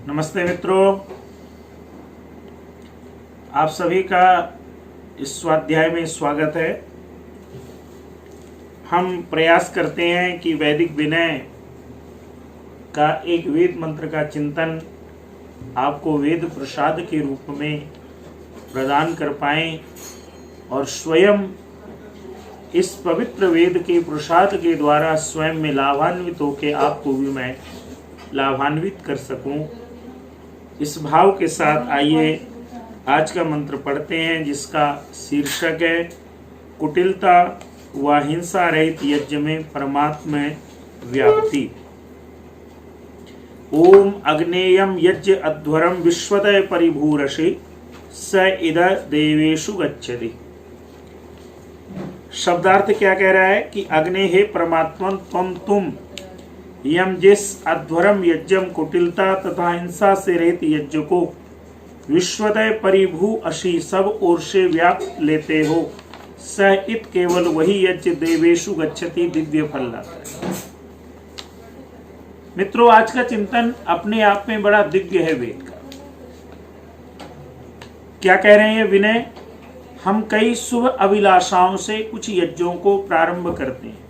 नमस्ते मित्रों, आप सभी का इस स्वाध्याय में स्वागत है। हम प्रयास करते हैं कि वैदिक विनय का एक वेद मंत्र का चिंतन आपको वेद प्रसाद के रूप में प्रदान कर पाएं और स्वयं इस पवित्र वेद के प्रसाद के द्वारा स्वयं में लाभान्वित होकर आपको भी मैं लाभान्वित कर सकूं। इस भाव के साथ आइए आज का मंत्र पढ़ते हैं, जिसका शीर्षक है कुटिलता व हिंसा रहित यज्ञ में परमात्मा व्याप्ति। ओम अग्नेयम यज्ञ अध्वरम विश्वदय परिभूरषि स इद देवेषु गच्छति। शब्दार्थ क्या कह रहा है कि अग्ने हे परमात्मा तुम यम जिस अध्वरम यज्ञम कुटिलता तथा हिंसा से रहित यज्ञ को विश्वदय परिभू अशी सब ओर से व्याप्त लेते हो, स इत केवल वही यज्ञ देवेशु गच्छति दिव्य फल लाता है। मित्रों, आज का चिंतन अपने आप में बड़ा दिव्य है। वेद का क्या कह रहे हैं विनय? हम कई शुभ अभिलाषाओं से कुछ यज्ञों को प्रारंभ करते हैं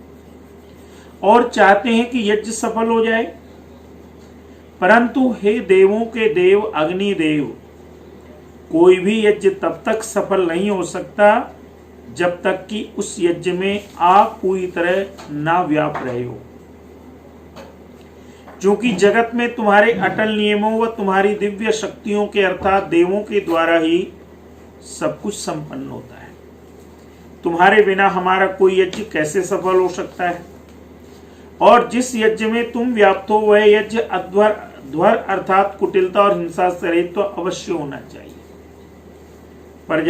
और चाहते हैं कि यज्ञ सफल हो जाए, परंतु हे देवों के देव अग्निदेव, कोई भी यज्ञ तब तक सफल नहीं हो सकता जब तक कि उस यज्ञ में आप पूरी तरह ना व्याप रहे हो। क्योंकि जगत में तुम्हारे अटल नियमों व तुम्हारी दिव्य शक्तियों के अर्थात देवों के द्वारा ही सब कुछ संपन्न होता है। तुम्हारे बिना हमारा कोई यज्ञ कैसे सफल हो सकता है? और जिस यज्ञ में तुम व्याप्त हो वह यज्ञ अध्वर अर्थात कुटिलता और हिंसा से रहित तो अवश्य होना चाहिए। पर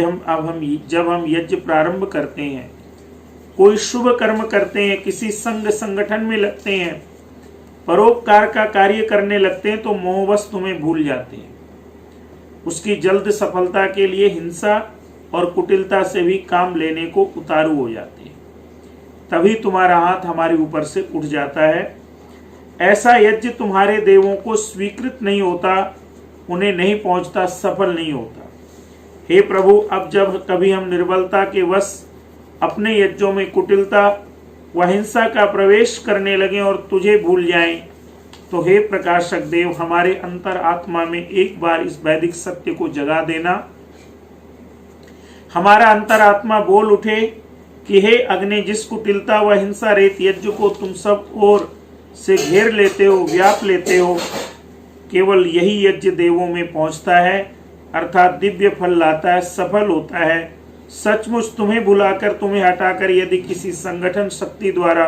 जब हम यज्ञ प्रारंभ करते हैं, कोई शुभ कर्म करते हैं, किसी संगठन में लगते हैं, परोपकार का कार्य करने लगते हैं, तो मोहवश तुम्हें भूल जाते हैं। उसकी जल्द सफलता के लिए हिंसा और कुटिलता से भी काम लेने को उतारू हो जाते हैं। तभी तुम्हारा हाथ हमारे ऊपर से उठ जाता है। ऐसा यज्ञ तुम्हारे देवों को स्वीकृत नहीं होता, उन्हें नहीं पहुंचता, सफल नहीं होता। हे प्रभु, अब जब कभी हम निर्बलता के वश अपने यज्ञों में कुटिलता व हिंसा का प्रवेश करने लगे और तुझे भूल जाएं, तो हे प्रकाशक देव, हमारे अंतर आत्मा में एक बार इस वैदिक सत्य को जगा देना। हमारा अंतर आत्मा बोल उठे कि हे अग्नि, जिस कुटिलता व हिंसा रहित यज्ञ को तुम सब ओर से घेर लेते हो, व्याप लेते हो, केवल यही यज्ञ देवों में पहुंचता है, अर्थात दिव्य फल लाता है, सफल होता है। सचमुच तुम्हें भुलाकर, तुम्हें हटाकर यदि किसी संगठन शक्ति द्वारा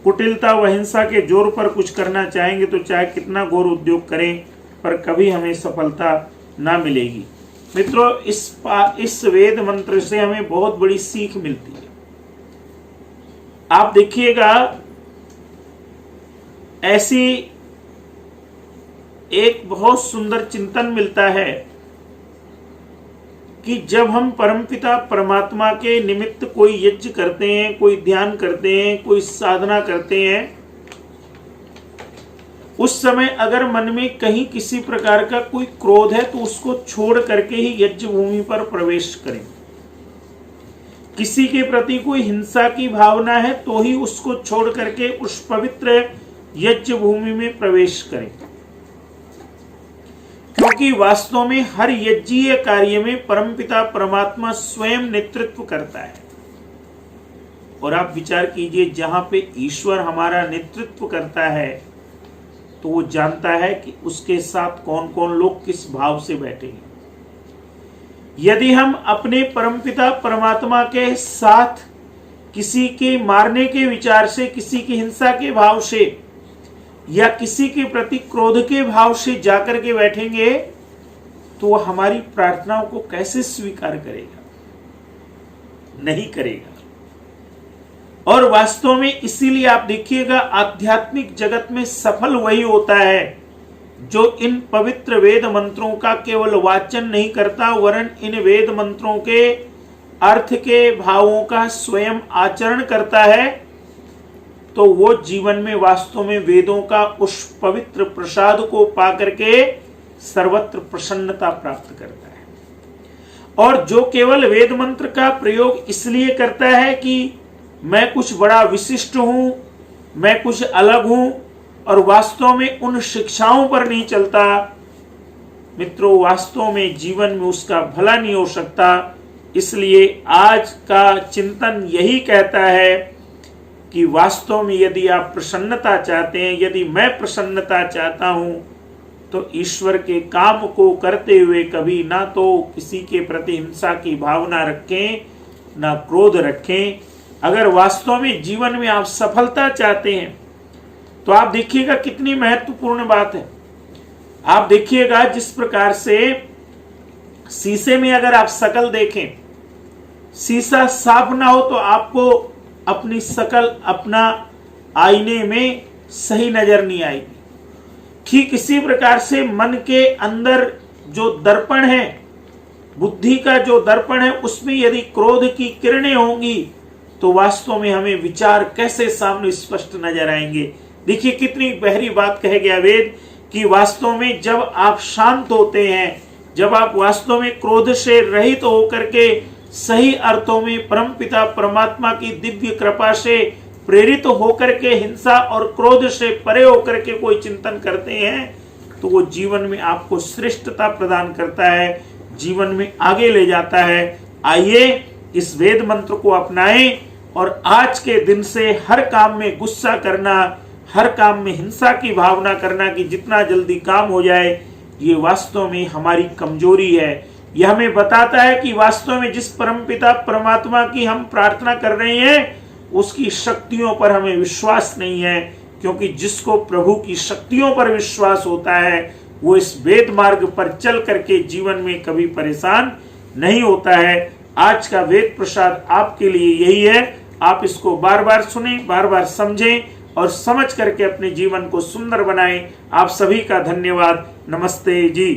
कुटिलता व हिंसा के जोर पर कुछ करना चाहेंगे तो चाहे कितना घोर उद्योग करें, पर कभी हमें सफलता ना मिलेगी। मित्रों, इस वेद मंत्र से हमें बहुत बड़ी सीख मिलती है। आप देखिएगा, ऐसी एक बहुत सुंदर चिंतन मिलता है कि जब हम परमपिता परमात्मा के निमित्त कोई यज्ञ करते हैं, कोई ध्यान करते हैं, कोई साधना करते हैं, उस समय अगर मन में कहीं किसी प्रकार का कोई क्रोध है तो उसको छोड़ करके ही यज्ञ भूमि पर प्रवेश करें। किसी के प्रति कोई हिंसा की भावना है तो ही उसको छोड़ करके उस पवित्र यज्ञ भूमि में प्रवेश करें, क्योंकि वास्तव में हर यज्ञीय कार्य में परमपिता परमात्मा स्वयं नेतृत्व करता है। और आप विचार कीजिए, जहां पे ईश्वर हमारा नेतृत्व करता है तो वो जानता है कि उसके साथ कौन कौन लोग किस भाव से बैठेंगे। यदि हम अपने परमपिता परमात्मा के साथ किसी के मारने के विचार से, किसी की हिंसा के भाव से या किसी के प्रति क्रोध के भाव से जाकर के बैठेंगे तो वह हमारी प्रार्थनाओं को कैसे स्वीकार करेगा? नहीं करेगा। और वास्तव में इसीलिए आप देखिएगा, आध्यात्मिक जगत में सफल वही होता है जो इन पवित्र वेद मंत्रों का केवल वाचन नहीं करता, वरन इन वेद मंत्रों के अर्थ के भावों का स्वयं आचरण करता है। तो वो जीवन में वास्तव में वेदों का उस पवित्र प्रसाद को पा करके सर्वत्र प्रसन्नता प्राप्त करता है। और जो केवल वेद मंत्र का प्रयोग इसलिए करता है कि मैं कुछ बड़ा विशिष्ट हूं, मैं कुछ अलग हूं, और वास्तव में उन शिक्षाओं पर नहीं चलता, मित्रों, वास्तव में जीवन में उसका भला नहीं हो सकता। इसलिए आज का चिंतन यही कहता है कि वास्तव में यदि आप प्रसन्नता चाहते हैं, यदि मैं प्रसन्नता चाहता हूं, तो ईश्वर के काम को करते हुए कभी ना तो किसी के प्रति हिंसा की भावना रखें, ना क्रोध रखें। अगर वास्तव में जीवन में आप सफलता चाहते हैं तो आप देखिएगा कितनी महत्वपूर्ण बात है। आप देखिएगा जिस प्रकार से शीशे में अगर आप शकल देखें, शीशा साफ ना हो तो आपको अपनी शकल, अपना आईने में सही नजर नहीं आएगी। ठीक इसी प्रकार से मन के अंदर जो दर्पण है, बुद्धि का जो दर्पण है, उसमें यदि क्रोध की किरणें होंगी तो वास्तव में हमें विचार कैसे सामने स्पष्ट नजर आएंगे। देखिए कितनी गहरी बात कह गया वेद कि वास्तव में जब आप शांत होते हैं, जब आप वास्तव में क्रोध से रहित होकर के सही अर्थों में परमपिता परमात्मा की दिव्य कृपा से प्रेरित होकर के हिंसा और क्रोध से परे होकर के कोई चिंतन करते हैं, तो वो जीवन में आपको श्रेष्ठता प्रदान करता है, जीवन में आगे ले जाता है। आइए इस वेद मंत्र को अपनाएं और आज के दिन से हर काम में गुस्सा करना, हर काम में हिंसा की भावना करना कि जितना जल्दी काम हो जाए, ये वास्तव में हमारी कमजोरी है। यह हमें बताता है कि वास्तव में जिस परमपिता परमात्मा की हम प्रार्थना कर रहे हैं, उसकी शक्तियों पर हमें विश्वास नहीं है, क्योंकि जिसको प्रभु की शक्तियों पर विश्वास होता है वो इस वेद मार्ग पर चल करके जीवन में कभी परेशान नहीं होता है। आज का वेद प्रसाद आपके लिए यही है। आप इसको बार बार सुने, बार बार समझें और समझ करके अपने जीवन को सुंदर बनाएं। आप सभी का धन्यवाद। नमस्ते जी।